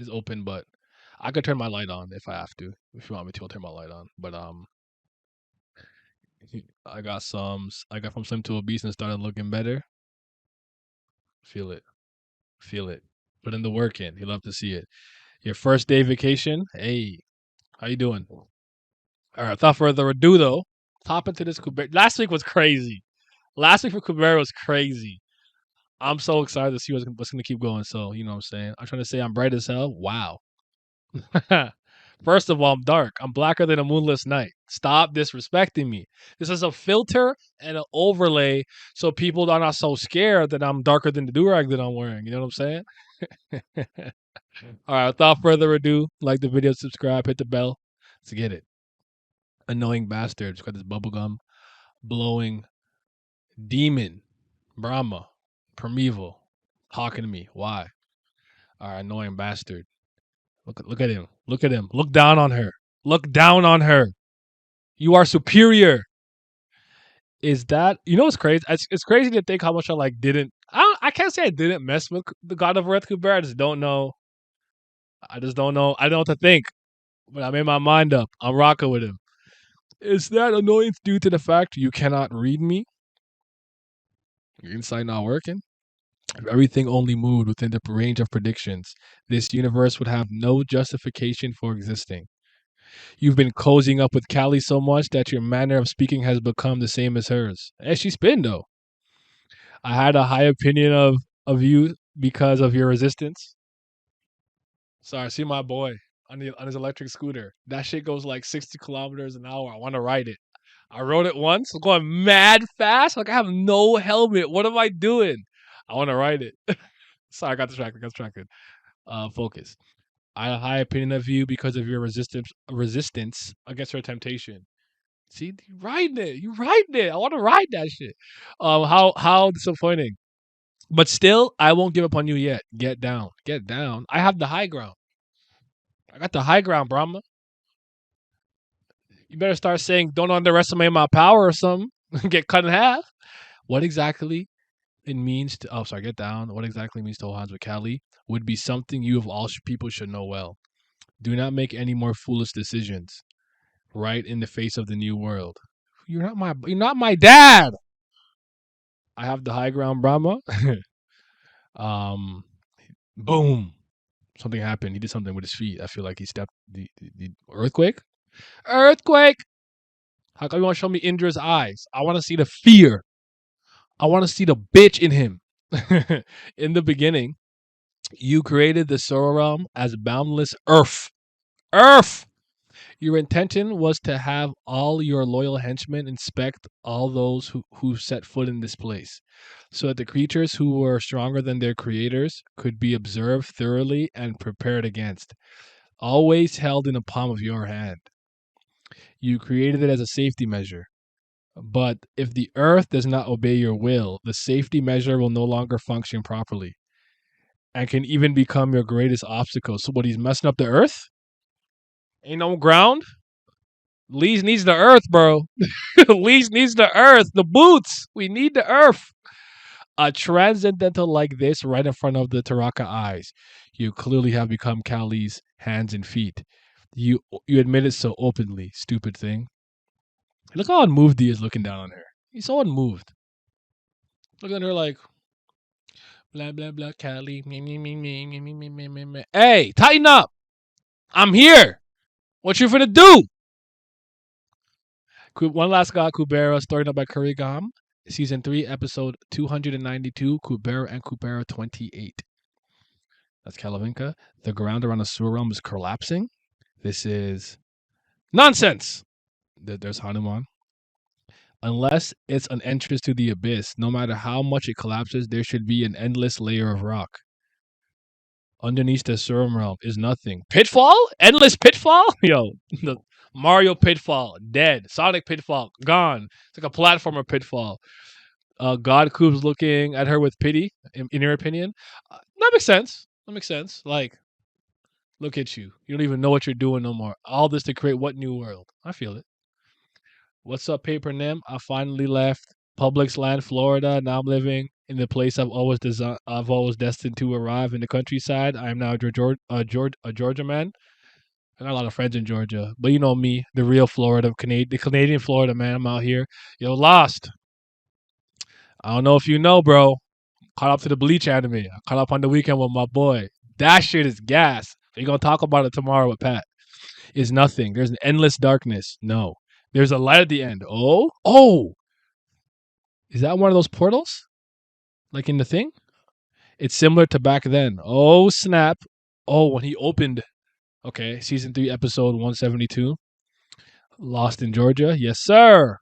is open, but I could turn my light on if I have to. If you want me to, I'll turn my light on. But I got from slim to obese and started looking better. Feel it, feel it. Put in the work in. You love to see it. Your first day vacation. Hey, how you doing? All right. Without further ado, though, hop into this Kubera. Last week was crazy. Last week for Kubera was crazy. I'm so excited to see what's going to keep going. So, you know what I'm saying? I'm trying to say I'm bright as hell. Wow. First of all, I'm dark. I'm blacker than a moonless night. Stop disrespecting me. This is a filter and an overlay so people are not so scared that I'm darker than the durag that I'm wearing. You know what I'm saying? All right, without further ado, like the video, subscribe, hit the bell. Let's get it. Annoying bastards. Got this bubblegum blowing demon, Brahma, primeval, talking to me. Why? All right, annoying bastard. Look at him. Look at him. Look down on her. Look down on her. You are superior. Is that what's crazy? It's crazy to think how much I like didn't. I can't say I didn't mess with the God of Earth Kubera. I just don't know. I just don't know. I don't know what to think. But I made my mind up. I'm rocking with him. Is that annoyance due to the fact you cannot read me? Your insight not working? If everything only moved within the range of predictions, this universe would have no justification for existing. You've been cozying up with Callie so much that your manner of speaking has become the same as hers. And she's been though. I had a high opinion of you because of your resistance. Sorry, see my boy on his electric scooter. That shit goes like 60 kilometers an hour. I want to ride it. I rode it once, going mad fast. Like I have no helmet. What am I doing? I want to ride it. Sorry, I got distracted. Focus. I had a high opinion of you because of your resistance against her temptation. See, you riding it. You riding it. I want to ride that shit. How disappointing. But still, I won't give up on you yet. Get down. Get down. I have the high ground. I got the high ground, Brahma. You better start saying, don't underestimate my power or something. Get cut in half. What exactly it means to, get down. What exactly it means to hold hands with Callie would be something you of all people should know well. Do not make any more foolish decisions right in the face of the new world. You're not my dad. I have the high ground, Brahma. um, boom. Something happened. He did something with his feet. I feel like he stepped the earthquake. Earthquake. How come you want to show me Indra's eyes? I want to see the fear. I want to see the bitch in him. In the beginning, you created the Sora realm as boundless earth. Earth! Your intention was to have all your loyal henchmen inspect all those who set foot in this place, so that the creatures who were stronger than their creators could be observed thoroughly and prepared against, always held in the palm of your hand. You created it as a safety measure. But if the earth does not obey your will, the safety measure will no longer function properly and can even become your greatest obstacle. So, what, he's messing up the earth? Ain't no ground? Lees needs the earth, bro. Lees needs the earth. The boots. We need the earth. A transcendental like this right in front of the Taraka eyes. You clearly have become Callie's hands and feet. You admit it so openly, stupid thing. Look how unmoved he is looking down on her. He's so unmoved. Looking at her like, blah, blah, blah, Callie. Me, me, me, me, me, me, me, me, me, me. Hey, tighten up. I'm here. What you finna do? One Last God, Kubera, starting up by Kurigam. Season 3, episode 292, Kubera and Kubera 28. That's Kalavinka. The ground around the sewer realm is collapsing. This is nonsense. There's Hanuman. Unless it's an entrance to the abyss, no matter how much it collapses, there should be an endless layer of rock. Underneath the sewer realm is nothing. Pitfall? Endless pitfall? Yo, the Mario pitfall, dead. Sonic pitfall, gone. It's like a platformer pitfall. God Coop's looking at her with pity, in your opinion. That makes sense. That makes sense. Like, look at you. You don't even know what you're doing no more. All this to create what new world? I feel it. What's up, Paper Nim? I finally left Publix land, Florida. Now I'm living in the place I've always destined to arrive in the countryside. I am now a Georgia man. I got a lot of friends in Georgia, but you know me, the real Florida, the Canadian Florida man. I'm out here. Yo, Lost. I don't know if you know, bro. Caught up to the Bleach anime. I caught up on the weekend with my boy. That shit is gas. We're gonna talk about it tomorrow with Pat. Is nothing. There's an endless darkness. No. There's a light at the end. Oh, is that one of those portals? Like in the thing? It's similar to back then. Oh, snap. Oh, when he opened. Okay, season 3, episode 172. Lost in Georgia. Yes, sir.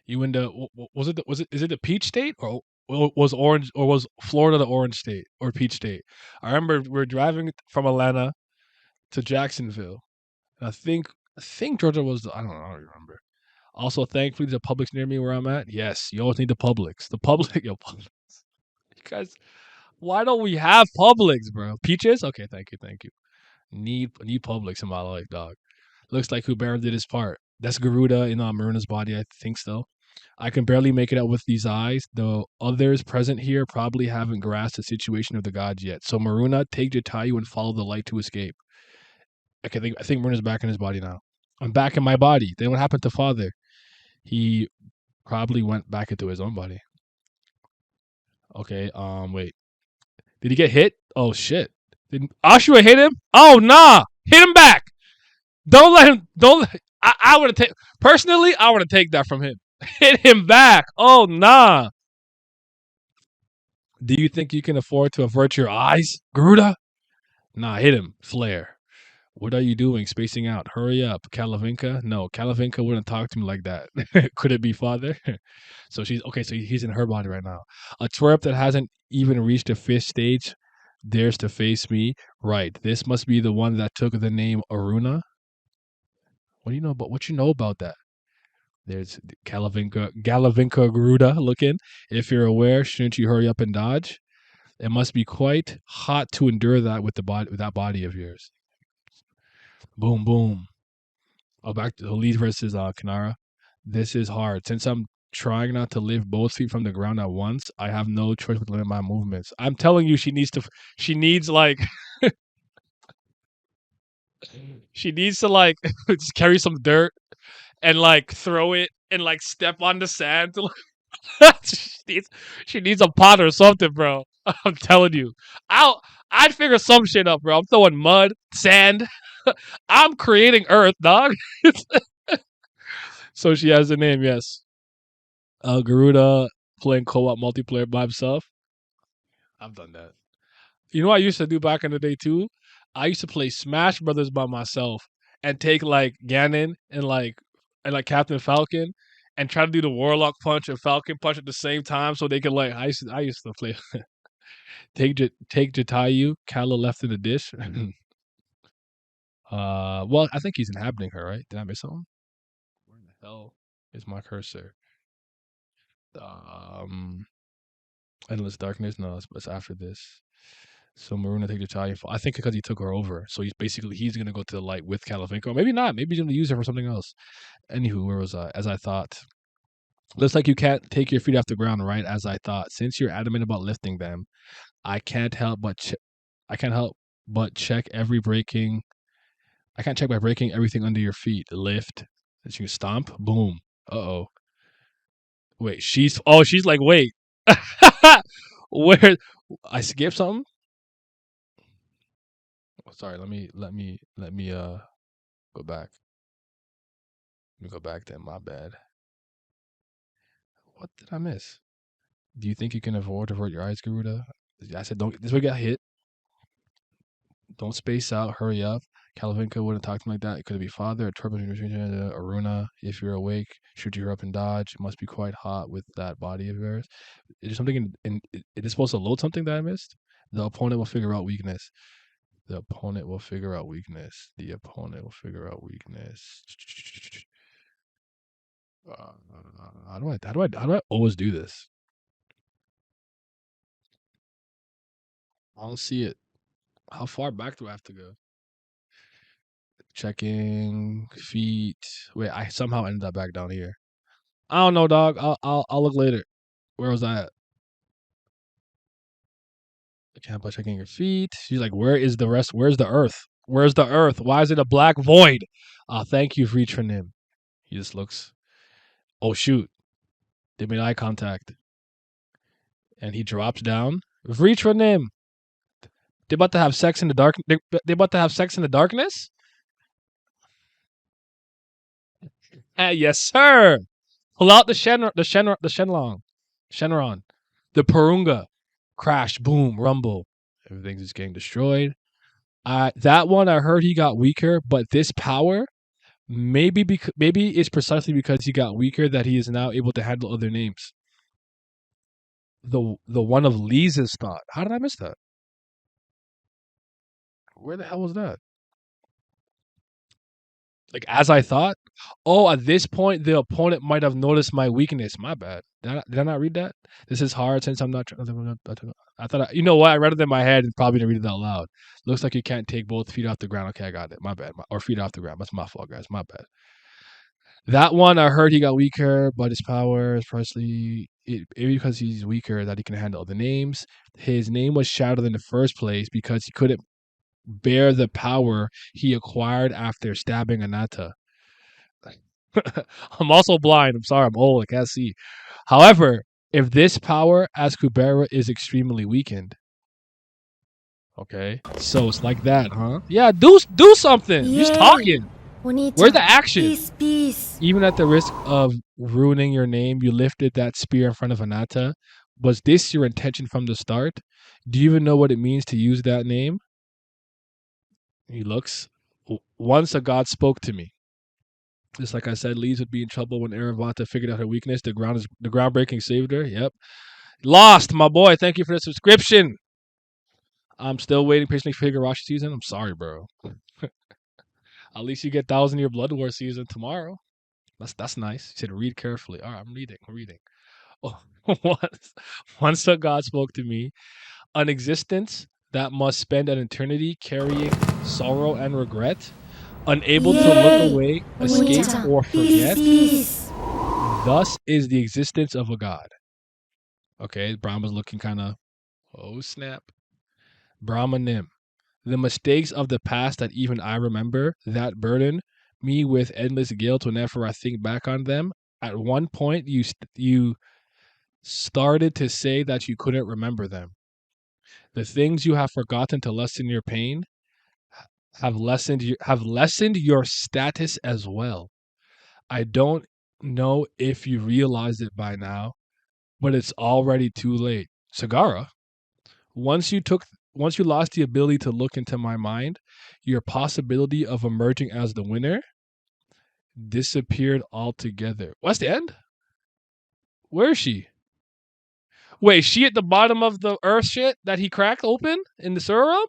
You in the is it the Peach State or was Orange or was Florida the Orange State or Peach State? I remember we are driving from Atlanta to Jacksonville. And I think Georgia was I don't remember. Also, thankfully, there's a Publix near me where I'm at. Yes, you always need the Publix. The Publix, yo, Publix. You guys, why don't we have Publix, bro? Peaches? Okay, thank you. Need Publix in my life, dog. Looks like Kubera did his part. That's Garuda in Maruna's body, I think so. I can barely make it out with these eyes. The others present here probably haven't grasped the situation of the gods yet. So Maruna, take Jatayu and follow the light to escape. Okay, I think Maruna's back in his body now. I'm back in my body. Then what happened to father? He probably went back into his own body. Okay, wait. Did he get hit? Oh shit. Did Ashura hit him? Oh nah. Hit him back. Don't let him I would have taken personally, I would have taken that from him. Hit him back. Oh nah. Do you think you can afford to avert your eyes, Garuda? Nah, hit him. Flare. What are you doing? Spacing out. Hurry up. Kalavinka? No, Kalavinka wouldn't talk to me like that. Could it be father? So she's okay, so he's in her body right now. A twerp that hasn't even reached the fifth stage dares to face me. Right. This must be the one that took the name Aruna. What you know about that? There's Galavinka Garuda looking. If you're aware, shouldn't you hurry up and dodge? It must be quite hot to endure that with that body of yours. Boom, boom. Oh, back to Elite versus Kanara. This is hard. Since I'm trying not to lift both feet from the ground at once, I have no choice but to limit my movements. I'm telling you, she needs like, she needs to like just carry some dirt and like throw it and like step on the sand. She needs a pot or something, bro. I'm telling you, I'd figure some shit up, bro. I'm throwing mud, sand. I'm creating Earth, dog. So she has a name, yes. Garuda playing co-op multiplayer by himself. I've done that. You know what I used to do back in the day too? I used to play Smash Brothers by myself and take like Ganon and like Captain Falcon and try to do the Warlock punch and Falcon punch at the same time so they could like I used to play take Jatayu, Kala left in the dish. Well, I think he's inhabiting her, right? Did I miss something? Where in the hell is my cursor? Um Endless Darkness? No, it's after this. So Maruna take Jatayu. I think because he took her over. So he's gonna go to the light with Calavinko. Maybe not. Maybe he's gonna use her for something else. Anywho, where was I? As I thought. Looks like you can't take your feet off the ground, right? As I thought. Since you're adamant about lifting them, I can't help but I can't help but check every breaking. I can't check by breaking everything under your feet. Lift. That you stomp. Boom. Uh oh. Wait. She's like wait. Where I skipped something. Oh, sorry. Let me go back. Let me go back then. My bad. What did I miss? Do you think you can avert your eyes, Garuda? I said don't. This way got hit. Don't space out. Hurry up. Kalavinka wouldn't talk to me like that. Could it be father? A turbulent Aruna. If you're awake, shoot you up and dodge. It must be quite hot with that body of yours. Is there something it is supposed to load something that I missed? The opponent will figure out weakness. The opponent will figure out weakness. The opponent will figure out weakness. How do I always do this? I don't see it. How far back do I have to go? Checking feet. Wait, I somehow ended up back down here. I don't know, dog. I'll look later. Where was I at? I can't by checking your feet. She's like, where is the rest? Where's the earth? Where's the earth? Why is it a black void? Thank you for reaching him. He just looks. Oh shoot! They made eye contact, and he drops down. Reach for him. They about to have sex in the dark. They about to have sex in the darkness. Yes, sir. Pull out the Shenron, the Purunga. Crash, boom, rumble. Everything's just getting destroyed. That one I heard he got weaker, but this power maybe it's precisely because he got weaker that he is now able to handle other names. The one of Lee's thought. How did I miss that? Where the hell was that? Like as I thought. Oh, at this point, the opponent might have noticed my weakness. My bad. Did I not read that? This is hard since I'm not. I thought. You know what? I read it in my head and probably didn't read it out loud. Looks like you can't take both feet off the ground. Okay, I got it. My bad. Or feet off the ground. That's my fault, guys. My bad. That one, I heard he got weaker, but his power is precisely because he's weaker that he can handle the names. His name was shouted in the first place because he couldn't bear the power he acquired after stabbing Anata. I'm also blind. I'm sorry. I'm old. I can't see. However, if this power as Kubera is extremely weakened, okay, so it's like that, huh? Yeah, do something. You're just talking. Where's the action? Peace. Even at the risk of ruining your name, you lifted that spear in front of Anata. Was this your intention from the start? Do you even know what it means to use that name? He looks. Once a god spoke to me. Just like I said, Lees would be in trouble when Aravata figured out her weakness. The groundbreaking saved her. Yep. Lost, my boy. Thank you for the subscription. I'm still waiting patiently for Higurashi season. I'm sorry, bro. At least you get 1,000-year Blood War season tomorrow. That's nice. You said read carefully. All right, I'm reading. Oh, once a god spoke to me, an existence that must spend an eternity carrying sorrow and regret, unable to look away, escape, or forget. Thus is the existence of a god. Okay, Brahma's looking kind of, oh snap. Brahma Nim. The mistakes of the past that even I remember, that burden me with endless guilt whenever I think back on them. At one point, you started to say that you couldn't remember them. The things you have forgotten to lessen your pain have lessened your status as well. I don't know if you realized it by now, but it's already too late. Sagara, once you lost the ability to look into my mind, your possibility of emerging as the winner disappeared altogether. What's the end? Where is she? Wait, she at the bottom of the earth shit that he cracked open in the sewer realm?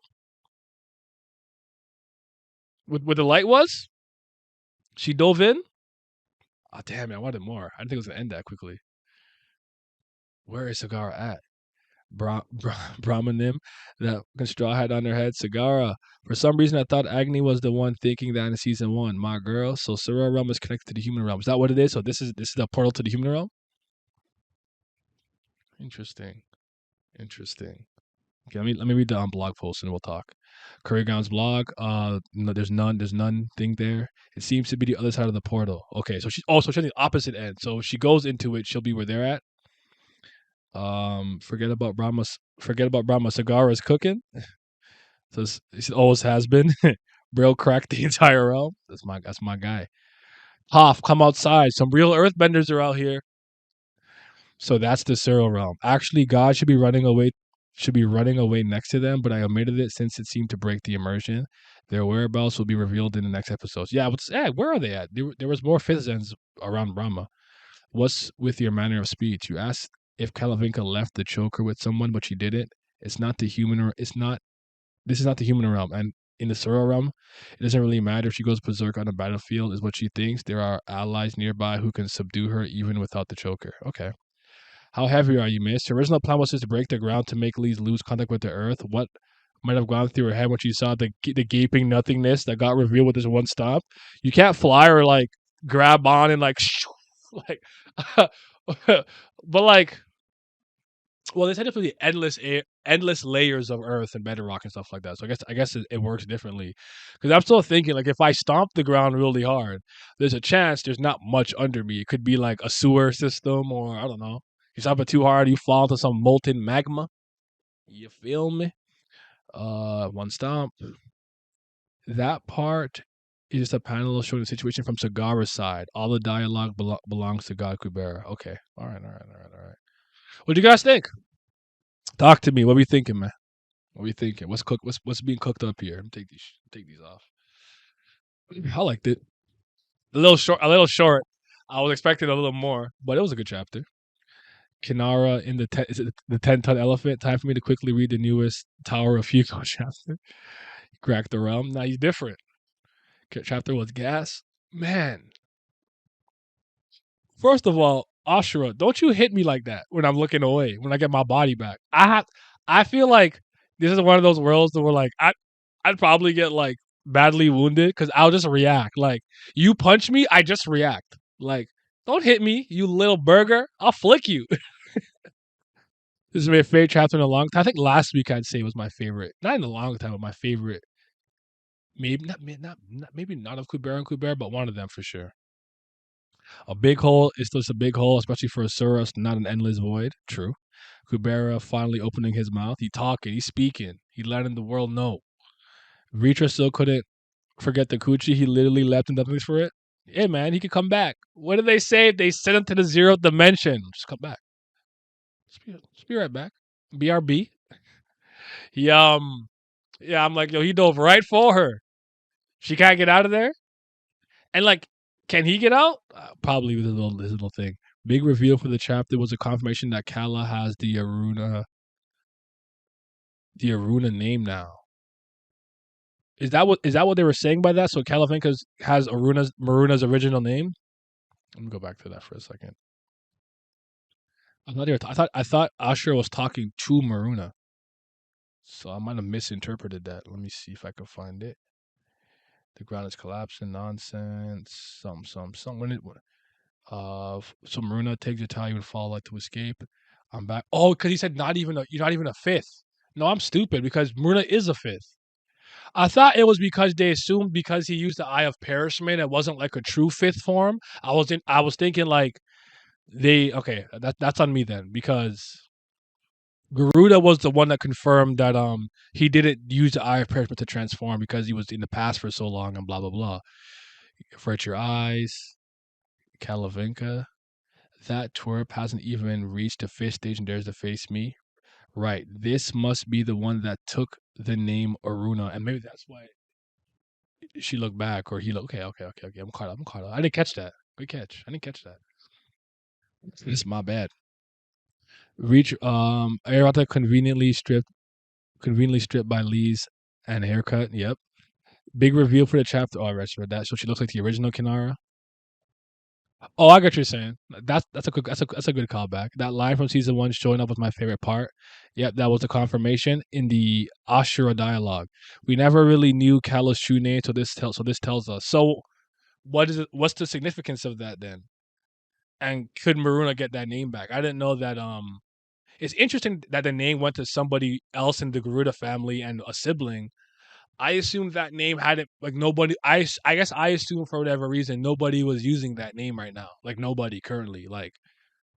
Where the light was? She dove in? Oh, damn it, I wanted more. I didn't think it was going to end that quickly. Where is Sagara at? Brahmanim, that straw hat on her head. Sagara. For some reason, I thought Agni was the one thinking that in season 1. My girl. So Sura realm is connected to the human realm. Is that what it is? So this is the portal to the human realm? Interesting. Okay, let me read the blog post and we'll talk. Kurrigan's blog. No, there's none thing there. It seems to be the other side of the portal. Okay, so she's on the opposite end. So if she goes into it, she'll be where they're at. Forget about Brahma. Sagara is cooking. So it always has been. Brill cracked the entire realm. That's my guy. Hoff, come outside. Some real earthbenders are out here. So that's the Cyril realm. Actually, God should be running away next to them, but I omitted it since it seemed to break the immersion. Their whereabouts will be revealed in the next episodes. Yeah, where are they at? There was more fifth ends around Brahma. What's with your manner of speech? You asked if Kalavinka left the choker with someone, but she didn't. This is not the human realm. And in the Sura realm, it doesn't really matter if she goes berserk on the battlefield, is what she thinks. There are allies nearby who can subdue her even without the choker. Okay. How heavy are you, miss? Her original plan was just to break the ground to make Lee's lose contact with the earth. What might have gone through her head when she saw the gaping nothingness that got revealed with this one stop? You can't fly or like grab on and like but like, well, they said it for the endless layers of earth and bedrock and stuff like that. So I guess it works differently. Because I'm still thinking like if I stomp the ground really hard, there's a chance there's not much under me. It could be like a sewer system, or I don't know. You stomp it too hard, you fall into some molten magma. You feel me? One stomp. That part is just a panel showing the situation from Sagara's side. All the dialogue belongs to God Kubera. Okay. All right. All right. What do you guys think? Talk to me. What are you thinking, man? What are you thinking? What's being cooked up here? Take these off. I liked it. A little short. A little short. I was expecting a little more, but it was a good chapter. Kinara in is it the 10-ton elephant. Time for me to quickly read the newest Tower of Fuego chapter. Crack the realm. Now he's different. Chapter was gas. Man, first of all, Ashura, don't you hit me like that when I'm looking away, when I get my body back. I feel like this is one of those worlds that were like I'd probably get like badly wounded because I'll just react. Like you punch me, I just react. Like, don't hit me, you little burger. I'll flick you. This is my favorite chapter in a long time. I think last week I'd say was my favorite. Not in a long time, but my favorite. Maybe not of Kubera and Kubera, but one of them for sure. A big hole is just a big hole, especially for a Suros, not an endless void. True. Kubera finally opening his mouth. He talking. He's speaking. He letting the world know. Ritra still couldn't forget the coochie. He literally leapt into things for it. Hey man, he could come back. What did they say? They sent him to the 0th dimension. Just come back. Just be right back. BRB. He yeah, I'm like, yo, he dove right for her. She can't get out of there. And like, can he get out? Probably with his little thing. Big reveal for the chapter was a confirmation that Kala has the Aruna name now. Is that what they were saying by that? So Calavinka has Maruna's original name. Let me go back to that for a second. I thought Ashura was talking to Maruna, so I might have misinterpreted that. Let me see if I can find it. The ground is collapsing. Nonsense. Some. So Maruna takes Italian and fall like to escape. I'm back. Oh, because he said you're not even a fifth. No, I'm stupid because Maruna is a fifth. I thought it was because they assumed because he used the Eye of Perishment, it wasn't like a true fifth form. I was thinking like that's on me then because Garuda was the one that confirmed that he didn't use the Eye of Perishment to transform because he was in the past for so long and blah blah blah. Avert your eyes, Kalavinka. That twerp hasn't even reached the fifth stage and dares to face me. Right. This must be the one that took the name Aruna, and maybe that's why she looked back, or he looked. Okay. I'm caught up. I didn't catch that. Good catch. I didn't catch that. This is my bad. Reach. Arata conveniently stripped by Lee's and haircut. Yep. Big reveal for the chapter. Oh, I read that. So she looks like the original Kinara. Oh, I get what you're saying. That's a good callback. That line from season 1 showing up was my favorite part. Yep, that was the confirmation in the Ashura dialogue. We never really knew Kala's true name, so this tells us. So what is it? What's the significance of that then? And could Maruna get that name back? I didn't know that. It's interesting that the name went to somebody else in the Garuda family and a sibling. I assumed that name hadn't like nobody. I guess I assumed for whatever reason nobody was using that name right now. Like nobody currently. Like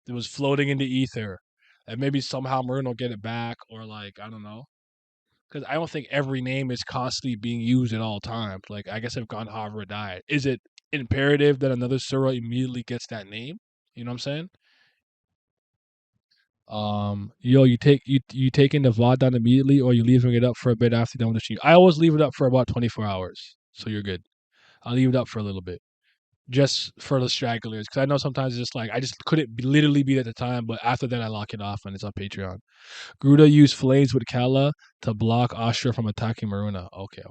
it was floating in the ether, and maybe somehow Maruna will get it back, or like I don't know. Because I don't think every name is constantly being used at all times. Like I guess if Ganhavra died, is it imperative that another Sura immediately gets that name? You know what I'm saying? Yo, you taking the VOD down immediately, or you leaving it up for a bit after you're done with the stream? I always leave it up for about 24 hours, so you're good. I'll leave it up for a little bit, just for the stragglers, because I know sometimes it's just like I just couldn't literally be at the time, but after that I lock it off and it's on Patreon. Gruda used flames with Kala to block Ashura from attacking Maruna. Okay.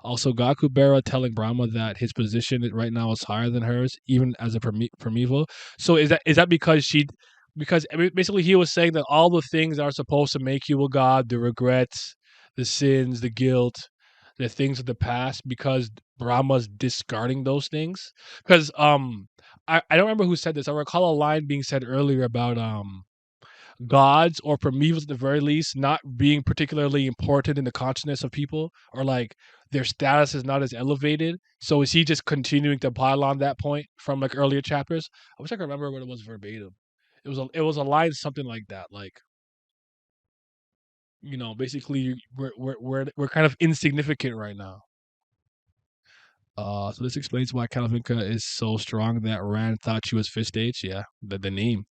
Also, Gakubera telling Brahma that his position right now is higher than hers, even as a primeval. So is that because basically he was saying that all the things that are supposed to make you a god, the regrets, the sins, the guilt, the things of the past because Brahma's discarding those things. Because I don't remember who said this. I recall a line being said earlier about gods or Prometheus at the very least not being particularly important in the consciousness of people, or like their status is not as elevated. So is he just continuing to pile on that point from like earlier chapters? I wish I could remember what it was verbatim. It was a line something like that, like, basically we're kind of insignificant right now. So this explains why Kalavinka is so strong that Rand thought she was fifth stage. Yeah, the name.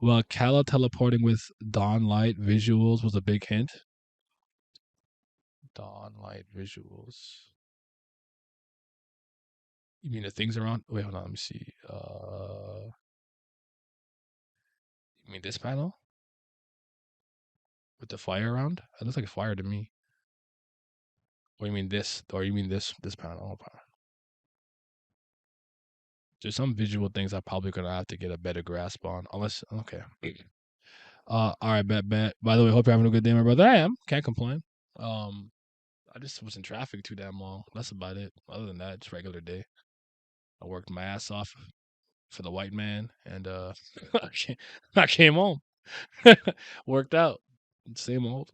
Well, Kala teleporting with dawn light visuals was a big hint. Dawn light visuals. You mean the things around? Wait, hold on. Let me see. You mean this panel with the fire around? It looks like fire to me. Or you mean this? Or you mean this panel? Hold on. There's some visual things I'm probably gonna have to get a better grasp on. Unless, okay. All right, bet. By the way, hope you're having a good day, my brother. I am. Can't complain. I just was in traffic too damn long. That's about it. Other than that, it's regular day. I worked my ass off for the white man, and I came home. Worked out. Same old.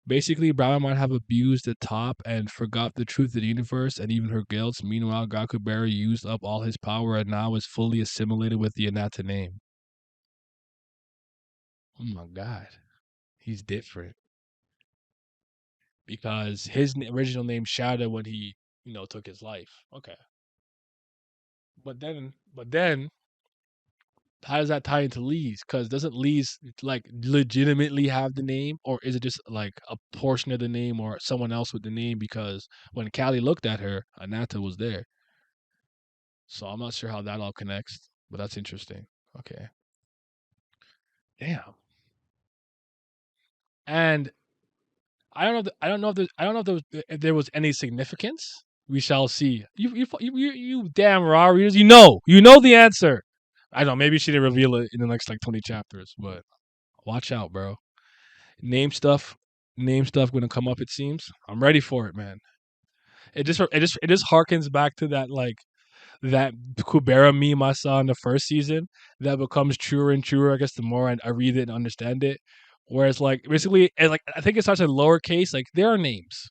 Basically, Brahma might have abused the top and forgot the truth of the universe and even her guilt. Meanwhile, God Kubera used up all his power and now is fully assimilated with the Anatta name. Oh my God. He's different. Because his original name shouted when he, took his life. Okay. But then, how does that tie into Lee's? Because doesn't Lee's like legitimately have the name, or is it just like a portion of the name, or someone else with the name? Because when Callie looked at her, Anatta was there. So I'm not sure how that all connects, but that's interesting. Okay, damn. And I don't know if there was any significance. We shall see. You damn raw readers. You know the answer. I don't know. Maybe she didn't reveal it in the next like 20 chapters, but watch out, bro. Name stuff, name stuff gonna come up. It seems. I'm ready for it, man. It just harkens back to that Kubera meme I saw in the first season that becomes truer and truer. I guess the more I read it and understand it. Whereas like basically, like I think it starts in lowercase. Like there are names,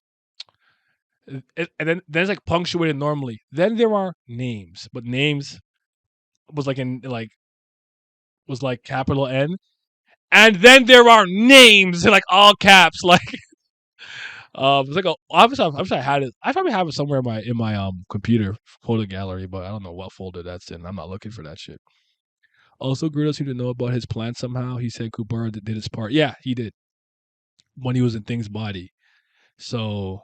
and then it's like punctuated normally. Then there are names, but names was like in like was like capital N, and then there are names in like all caps. Like it's like I wish I had it. I probably have it somewhere in my computer folder gallery, but I don't know what folder that's in. I'm not looking for that shit. Also, Grudo seemed to know about his plan somehow. He said Kubera did his part. Yeah, he did when he was in Thing's body. So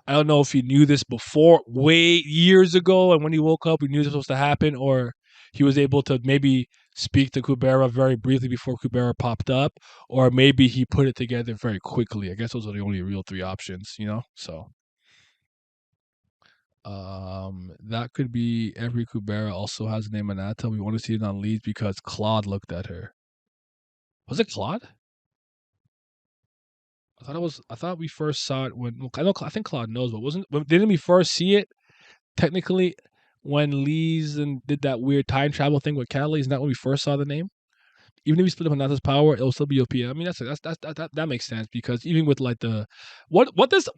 I don't know if he knew this before, way years ago, and when he woke up, he knew this was supposed to happen, or he was able to maybe speak to Kubera very briefly before Kubera popped up, or maybe he put it together very quickly. I guess those are the only real three options. So that could be every Kubera also has a name Anata. We want to see it on leads because Claude looked at her. Was it Claude? I thought we first saw it when I think Claude knows, but didn't we first see it technically when Lee's and did that weird time travel thing with Callie? Isn't that when we first saw the name? Even if we split up Anata's power, it'll still be OP. I mean, that makes sense because even with like the what does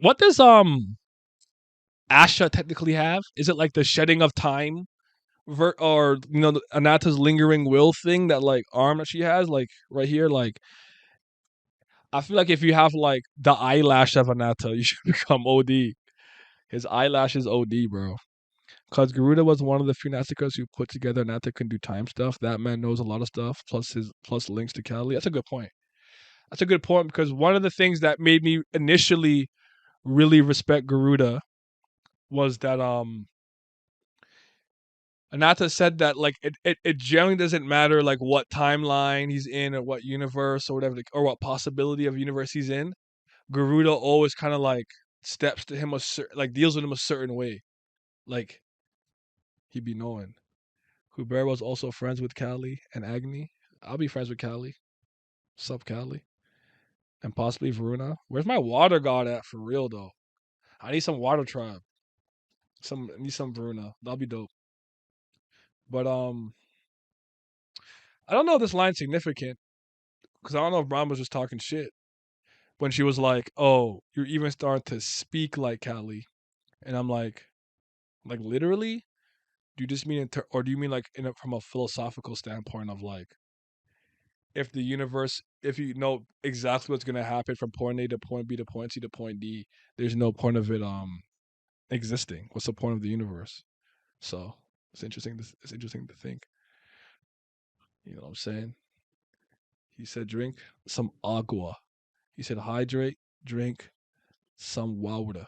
Asha technically have? Is it like the shedding of time, or Anata's lingering will thing, that like arm that she has, like right here? Like I feel like if you have like the eyelash of Anata, you should become OD. His eyelash is OD, bro. Because Garuda was one of the few Nasticos who put together Nata can do time stuff. That man knows a lot of stuff, plus links to Cali. That's a good point. That's a good point because one of the things that made me initially really respect Garuda was that Anata said that like it generally doesn't matter like what timeline he's in or what universe or whatever, or what possibility of universe he's in. Garuda always kind of like steps to him like deals with him a certain way. Like he be knowing. Kubera was also friends with Callie and Agni. I'll be friends with Callie. Sup, Callie? And possibly Varuna. Where's my water god at for real though? I need some Water Tribe. I need some Veruna. That'll be dope. But I don't know if this line's significant because I don't know if Brahma was just talking shit when she was like, "Oh, you're even starting to speak like Cali," and I'm like literally? Do you just mean or do you mean like from a philosophical standpoint of like if the universe, if you know exactly what's gonna happen from point A to point B to point C to point D, there's no point of it existing. What's the point of the universe? So it's interesting. It's interesting to think. You know what I'm saying? He said, drink some agua. He said, hydrate, drink some water.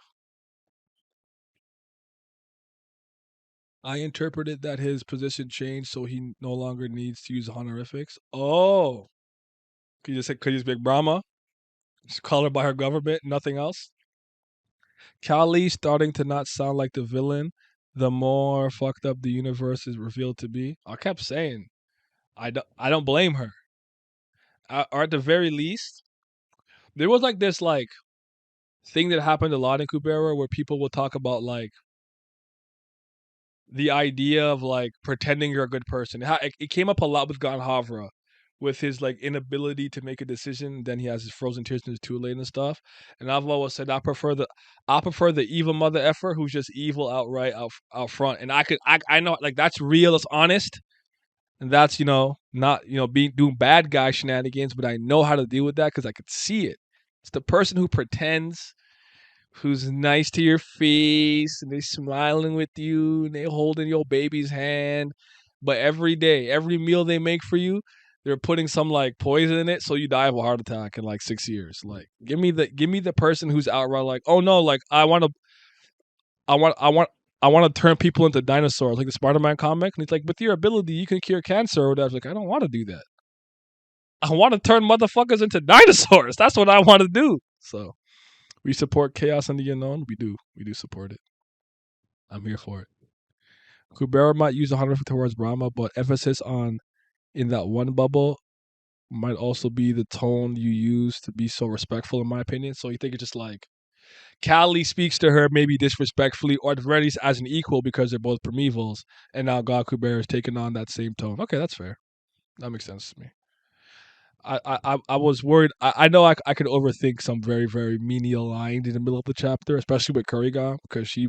I interpreted that his position changed so he no longer needs to use honorifics. Oh, could you just Big Brahma? Just call her by her government, nothing else. Kali starting to not sound like the villain the more fucked up the universe is revealed to be. I kept saying, I don't blame her. Or at the very least, there was like this like thing that happened a lot in Kubera where people will talk about like the idea of like pretending you're a good person. It came up a lot with Ganhavra, with his like inability to make a decision. Then he has his frozen tears in his too late and stuff. And I've always said I prefer the evil mother effer who's just evil outright out front. And I know like that's real, that's honest, and that's not being doing bad guy shenanigans. But I know how to deal with that because I could see it. It's the person who pretends, who's nice to your face and they smiling with you and they holding your baby's hand, but every day, every meal they make for you, they're putting some like poison in it so you die of a heart attack in like 6 years. Like give me the person who's outright like, oh no, like I want to turn people into dinosaurs, like the Spider-Man comic. And he's like, with your ability you can cure cancer or whatever. Like, I don't want to do that. I want to turn motherfuckers into dinosaurs. That's what I want to do. So we support chaos and the unknown. We do support it. I'm here for it. Kubera might use 100 towards Brahma, but emphasis on in that one bubble might also be the tone you use to be so respectful, in my opinion. So you think it's just like Kali speaks to her maybe disrespectfully, or at the very least as an equal because they're both primevals, and now God Kubera is taking on that same tone. Okay, that's fair. That makes sense to me. I was worried. I know I could overthink some very very menial lines in the middle of the chapter, especially with Kuriga, because I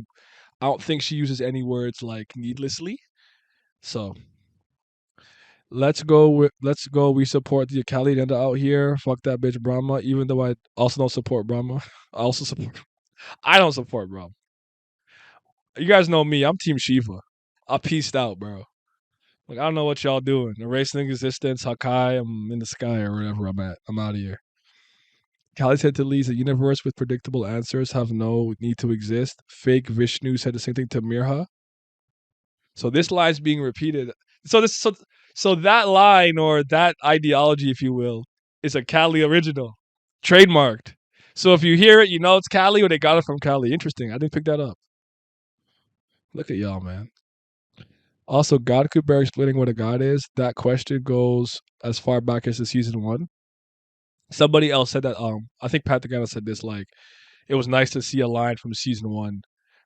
don't think she uses any words like needlessly. So let's go. We support the Akali Nenda out here. Fuck that bitch Brahma. Even though I also don't support Brahma. I also support. I don't support Brahma. You guys know me. I'm Team Shiva. I pieced out, bro. Like I don't know what y'all doing. Erasing existence, Hakai. I'm in the sky or wherever I'm at. I'm out of here. Kali said to Lee's a universe with predictable answers have no need to exist. Fake Vishnu said the same thing to Mirha. So this line is being repeated. So that line or that ideology, if you will, is a Cali original, trademarked. So if you hear it, you know it's Cali or they got it from Cali. Interesting. I didn't pick that up. Look at y'all, man. Also, God Kubera explaining what a god is. That question goes as far back as the season one. Somebody else said that. I think Pat Tagana said this. Like, it was nice to see a line from season one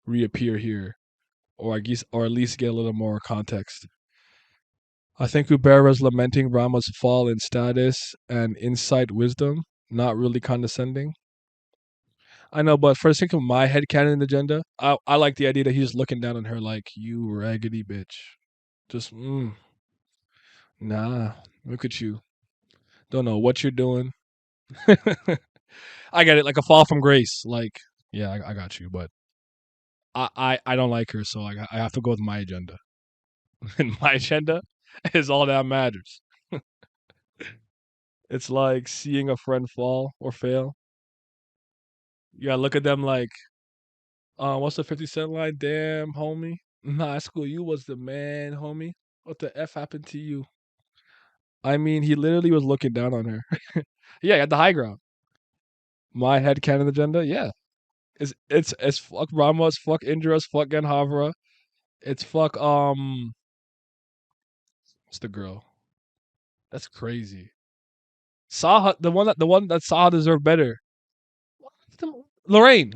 reappear here, or I guess, or at least get a little more context. I think Ubera's lamenting Rama's fall in status and insight wisdom, not really condescending. I know, but for the sake of my headcanon agenda, I like the idea that he's looking down on her like, you raggedy bitch. Just, nah, look at you. Don't know what you're doing. I get it, like a fall from grace. Like, yeah, I got you, but I don't like her, so I have to go with my agenda. And my agenda is all that matters. It's like seeing a friend fall or fail. You gotta look at them like, what's the 50 Cent line? Damn, homie. In high school, you was the man, homie. What the F happened to you? I mean, he literally was looking down on her. Yeah, at the high ground. My headcanon agenda, yeah. It's fuck Rama, it's fuck Indra, it's fuck Genhavra. It's fuck what's the girl? That's crazy. Saha, the one that Saha deserved better. What Lorraine.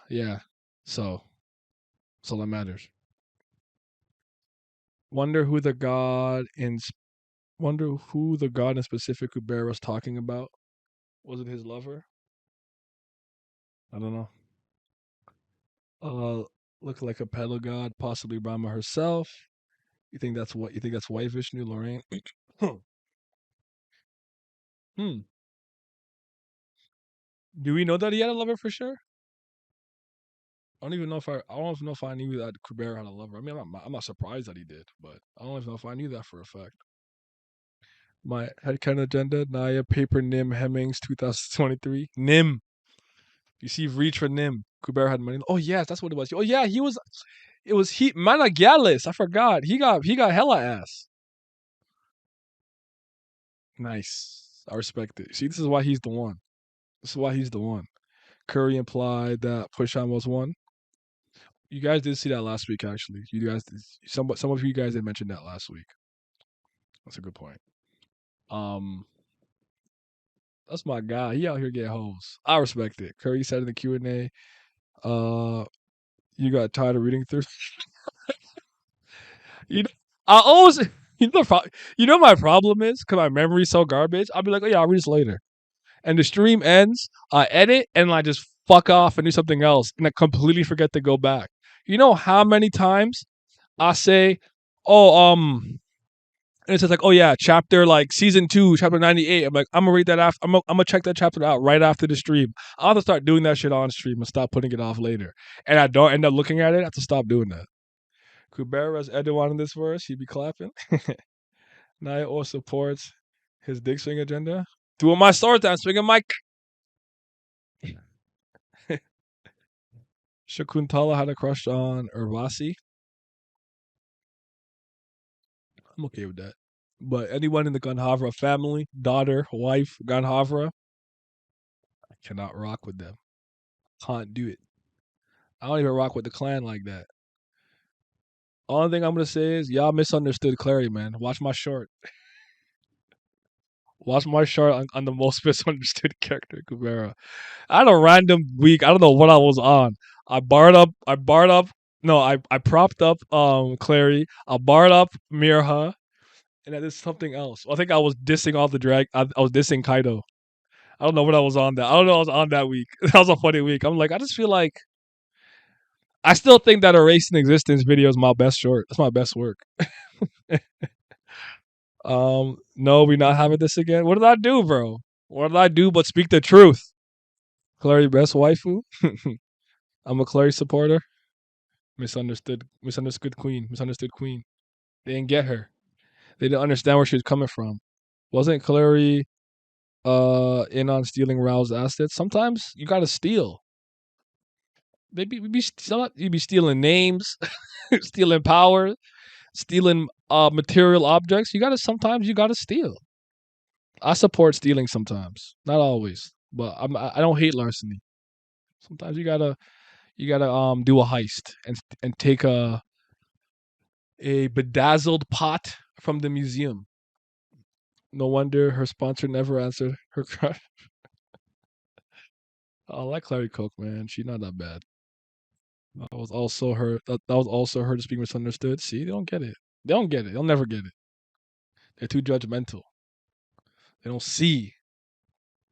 Yeah. So that matters. Wonder who the god in specific Kubera was talking about. Was it his lover? I don't know. Uh, look like a pedal god, possibly Brahma herself. You think that's what? You think that's White Vishnu, Lorraine? Hmm. Do we know that he had a lover for sure? I don't even know if I don't even know if I knew that Kubera had a lover. I mean, I'm not surprised that he did, but I don't even know if I knew that for a fact. My headcanon agenda, Naya Paper Nim Hemmings 2023. Nim. You see Reach for Nim. Kubera had money. Oh yes, that's what it was. Oh yeah, he was it was he Managalis. I forgot. He got hella ass. Nice. I respect it. See, this is why he's the one. This is why he's the one. Curry implied that Pushan was one. You guys did see that last week, actually. You guys, some of you guys had mentioned that last week. That's a good point. Um, that's my guy. He out here getting hoes. I respect it. Curry said in the Q&A, you got tired of reading through. you know, I always, my problem is because my memory's so garbage. I'll be like, oh yeah, I'll read this later, and the stream ends. I edit and I just fuck off and do something else, and I completely forget to go back. You know how many times I say, oh, and it says like, oh yeah, chapter like season 2, chapter 98. I'm like, I'm gonna read that after. I'm gonna check that chapter out right after the stream. I'll have to start doing that shit on stream and stop putting it off later. And I don't end up looking at it. I have to stop doing that. Kubera's Edouard in this verse, he'd be clapping. Naya also supports his dick swing agenda. Doing my sword dance, swinging my. Shakuntala had a crush on Urvasi. I'm okay with that. But anyone in the Ganhavra family, daughter, wife, Ganhavra, I cannot rock with them. Can't do it. I don't even rock with the clan like that. Only thing I'm gonna say is y'all misunderstood Clary, man. Watch my short. Watch my short on the most misunderstood character, Kubera. I had a random week. I don't know what I was on. I propped up Clary. I barred up Mirha, and I did something else. I think I was dissing all the drag. I was dissing Kaido. I don't know what I was on that. I don't know what I was on that week. That was a funny week. I'm like, I just feel like I still think that Erasing Existence video is my best short. That's my best work. No, we not having this again. What did I do, bro? What did I do but speak the truth? Clary best waifu. I'm a Clary supporter. Misunderstood queen. Misunderstood queen. They didn't get her. They didn't understand where she was coming from. Wasn't Clary in on stealing Rao's assets? Sometimes you gotta steal. You be stealing names, stealing power, stealing material objects. Sometimes you gotta steal. I support stealing sometimes, not always, but I don't hate larceny. Sometimes you gotta do a heist and take a bedazzled pot from the museum. No wonder her sponsor never answered her crush. I like Clary Coke, man. She's not that bad. That was also her. That was also her just being misunderstood. See, they don't get it. They don't get it. They'll never get it. They're too judgmental. They don't see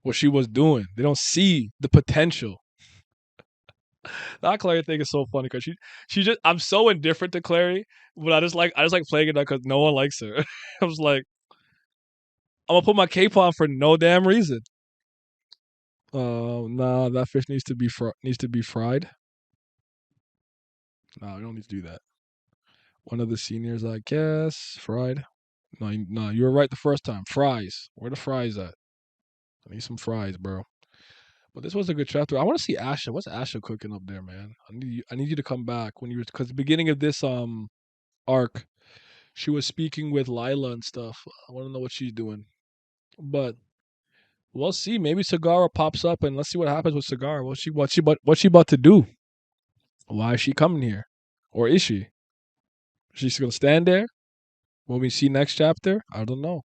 what she was doing. They don't see the potential. That Clary thing is so funny because she just I'm so indifferent to Clary, but I just like playing it because no one likes her. I was like, I'm gonna put my cape on for no damn reason. Nah, that fish needs to be fried. No, we don't need to do that. One of the seniors, I guess, fried. No, you were right the first time. Fries. Where the fries at? I need some fries, bro. But this was a good chapter. I want to see Asha. What's Asha cooking up there, man? I need you to come back when you were because the beginning of this arc, she was speaking with Lila and stuff. I want to know what she's doing. But we'll see. Maybe Sagara pops up and let's see what happens with Sagara. What's she about to do? Why is she coming here? Or is she? She's gonna stand there? Will we see next chapter? I don't know.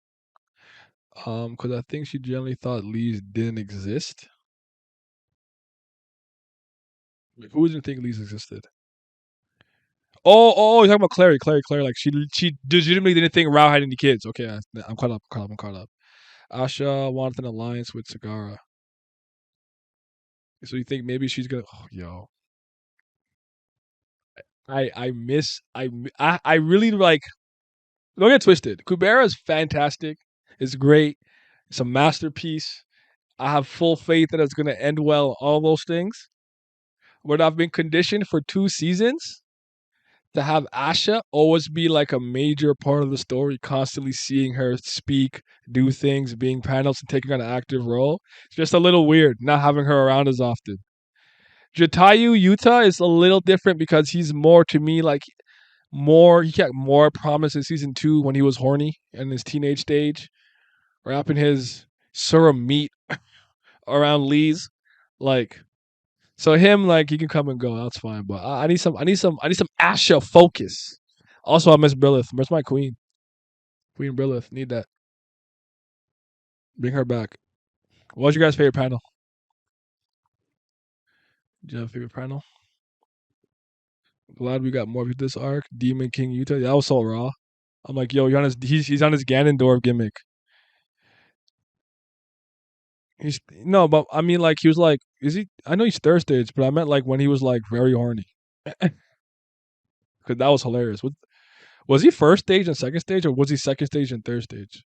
Because I think she generally thought Lees didn't exist. Like, who doesn't think Lees existed? Oh, you're talking about Clary. Like she legitimately didn't think Rao had any kids. Okay, I'm caught up. I'm caught up. Asha wanted an alliance with Sagara. So you think maybe she's gonna? Oh, yo, I miss I really like. Don't get twisted. Kubera is fantastic. It's great. It's a masterpiece. I have full faith that it's gonna end well. All those things. But I've been conditioned for 2 seasons to have Asha always be like a major part of the story, constantly seeing her speak, do things, being panels, and taking on an active role. It's just a little weird not having her around as often. Jatayu Yuta is a little different because he's more to me like he got more promise in season 2 when he was horny in his teenage stage, wrapping his Sura meat around Lee's. Like so him like he can come and go, that's fine. But I need some Asha focus. Also I miss Brilith. Where's my queen? Queen Brilith. Need that. Bring her back. What's your guys' favorite panel? Do you have a favorite panel? Glad we got more of this arc. Demon King Utah. That was so raw. I'm like, yo, he's on his Ganondorf gimmick. He's no, but I mean, like he was like, is he? I know he's third stage, but I meant like when he was like very horny, because that was hilarious. Was he first stage and second stage, or was he second stage and third stage?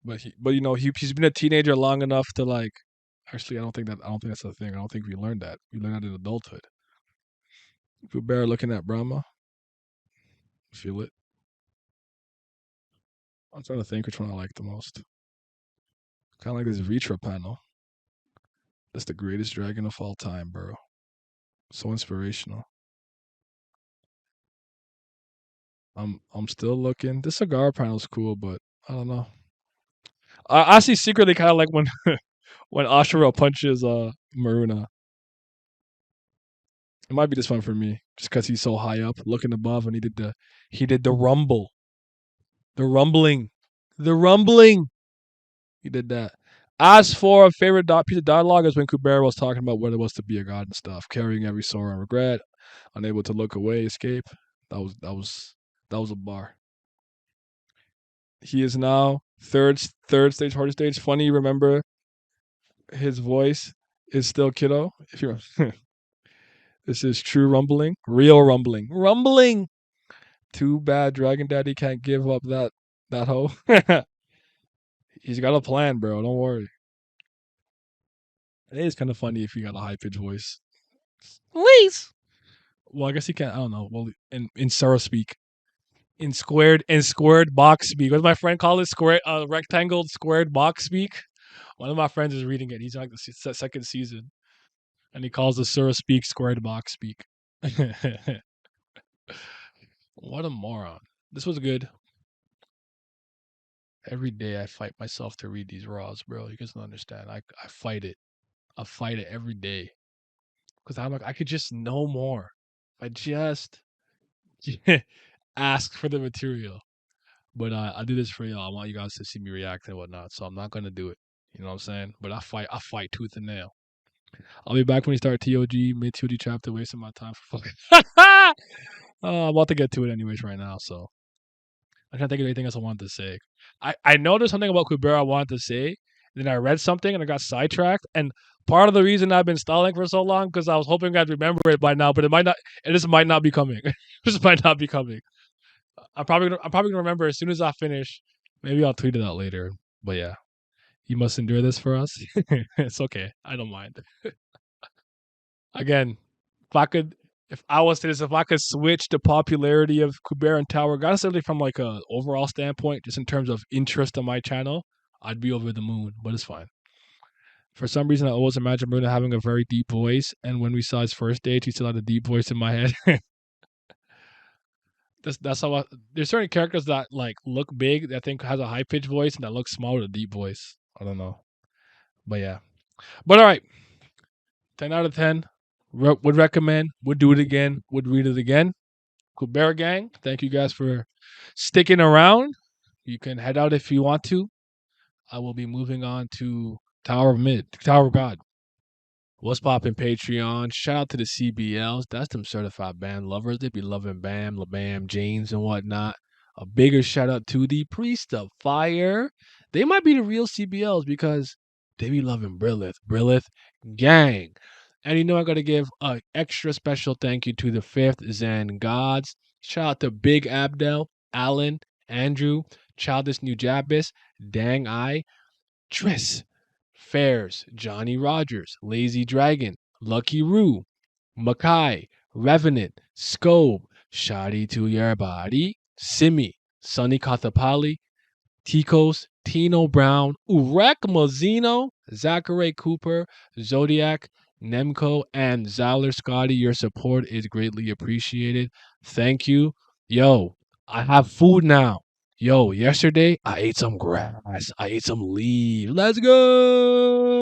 But he's been a teenager long enough to like. Actually, I don't think that's the thing. I don't think we learned that. We learned that in adulthood. Kubera looking at Brahma, feel it. I'm trying to think which one I like the most. Kind of like this Vitra panel. That's the greatest dragon of all time, bro. So inspirational. I'm still looking. This cigar panel's cool, but I don't know. I actually secretly kind of like when when Ashura punches Maruna. It might be this one for me, just because he's so high up, looking above, and he did the rumble, the rumbling, the rumbling. He did that. As for a favorite piece of dialogue, is when Kubera was talking about what it was to be a god and stuff, carrying every sorrow and regret, unable to look away, escape. That was a bar. He is now third stage, hardest stage. Funny, remember his voice is still kiddo. If you this is true rumbling, real rumbling, rumbling. Too bad Dragon Daddy can't give up that hoe. He's got a plan, bro. Don't worry. It is kind of funny if you got a high pitched voice. Please. Well, I guess he can't. I don't know. Well, in Sarah speak, in squared box speak. What does my friend call it? Square, rectangle squared box speak. One of my friends is reading it. He's like the second season, and he calls the Sura speak squared box speak. What a moron! This was good. Every day I fight myself to read these raws, bro. You guys don't understand. I fight it. I fight it every day because I'm like I could just know more. If I just ask for the material. But I do this for y'all. I want you guys to see me react and whatnot. So I'm not gonna do it. You know what I'm saying? But I fight tooth and nail. I'll be back when you start TOG, mid TOG chapter, wasting my time for fucking. I'm about to get to it anyways right now, so I can't think of anything else I wanted to say. I know there's something about Kubera I wanted to say, then I read something and I got sidetracked. And part of the reason I've been stalling for so long because I was hoping I'd remember it by now, but it might not. It just might not be coming. This might not be coming. I'm probably gonna remember as soon as I finish. Maybe I'll tweet it out later. But yeah, you must endure this for us. It's okay. I don't mind. Again, if I was to this, if I could switch the popularity of Kubera and Tower, not necessarily from like a overall standpoint, just in terms of interest on my channel, I'd be over the moon. But it's fine. For some reason, I always imagine Bruno having a very deep voice, and when we saw his first date, he still had a deep voice in my head. That's how there's certain characters that like look big that I think has a high pitched voice and that looks small with a deep voice. I don't know, but yeah. But all right, 10 out of 10. Would recommend. Would do it again. Would read it again. Kubera gang. Thank you guys for sticking around. You can head out if you want to. I will be moving on to Tower of God. What's poppin' Patreon? Shout out to the CBLs. That's them certified band lovers. They be loving Bam, LaBam, James, and whatnot. A bigger shout out to the Priest of Fire. They might be the real CBLs because they be loving Brillith. Brillith gang. And you know I gotta give a extra special thank you to the Fifth Zen Gods. Shout out to Big Abdel, Alan, Andrew, Childish New Jabis, Dang I, Triss, Fairs, Johnny Rogers, Lazy Dragon, Lucky Roo, Makai, Revenant, Scobe, Shadi to Your Body, Simi, Sunny Kathapali, Ticos, Tino Brown, Urek Mazzino, Zachary Cooper, Zodiac, Nemco, and Zyler Scotty. Your support is greatly appreciated. Thank you. Yo, I have food now. Yo, yesterday I ate some grass. I ate some leaves. Let's go.